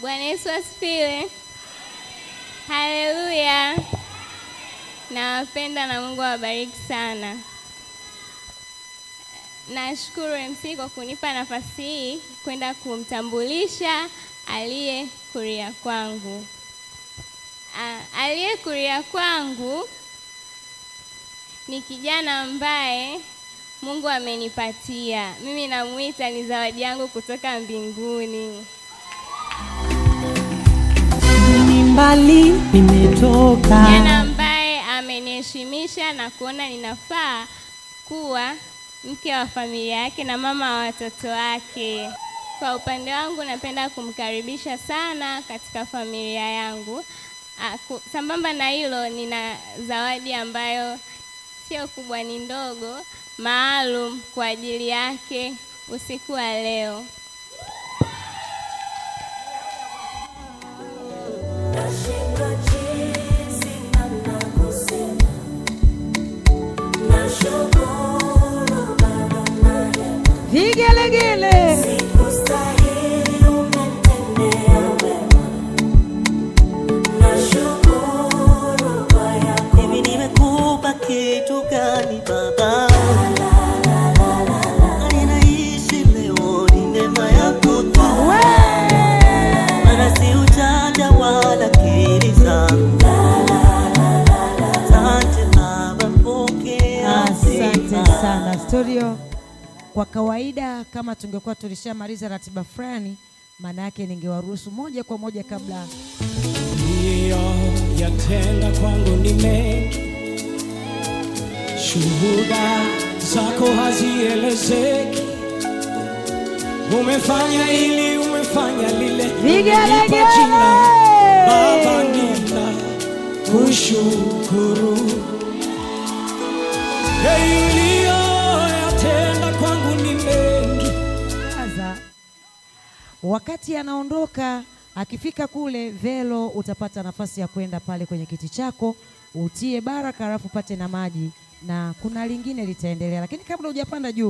Bwana Yesu asifiwe. Haleluya. Nawapenda na Mungu awabariki sana. Nashukuru MC kwa kunipa nafasi hii kwenda kumtambulisha aliye kulia kwangu. Aliye kulia kwangu ni kijana ambaye Mungu amenipatia. Mimi namuita ni zawadi yangu kutoka mbinguni. Mbali nimetoka. Kijana ambaye ameniheshimisha na kuona ninafaa kuwa mke wa familia yake na mama wa watoto wake. Kwa upande wangu napenda kumkaribisha sana katika familia yangu. Sambamba na hilo nina zawadi ambayo sio kubwa, ni ndogo, maalum kwa ajili yake usiku wa leo. Vigelegele. Hivi nimekupa kitu gani baba? Ninaishi leo ni neema yako tu. Maana si ujanja wala akili zangu. Asante baba, pokea. Asante sana studio. Kwa kawaida kama tungekuwa tulishamaliza ratiba fulani, maana yake ningewaruhusu moja kwa moja kabla. Yatenda kwangu ni mengi, shuhuda zako hazielezeki. Umefanya hili, umefanya lile, Vigelegele. Baba nina kushukuru. Yatenda kwangu ni mengi. Wakati anaondoka, akifika kule Velo, utapata nafasi ya kwenda pale kwenye kiti chako, utie baraka, alafu pate na maji, na kuna lingine litaendelea. Lakini kabla hujapanda juu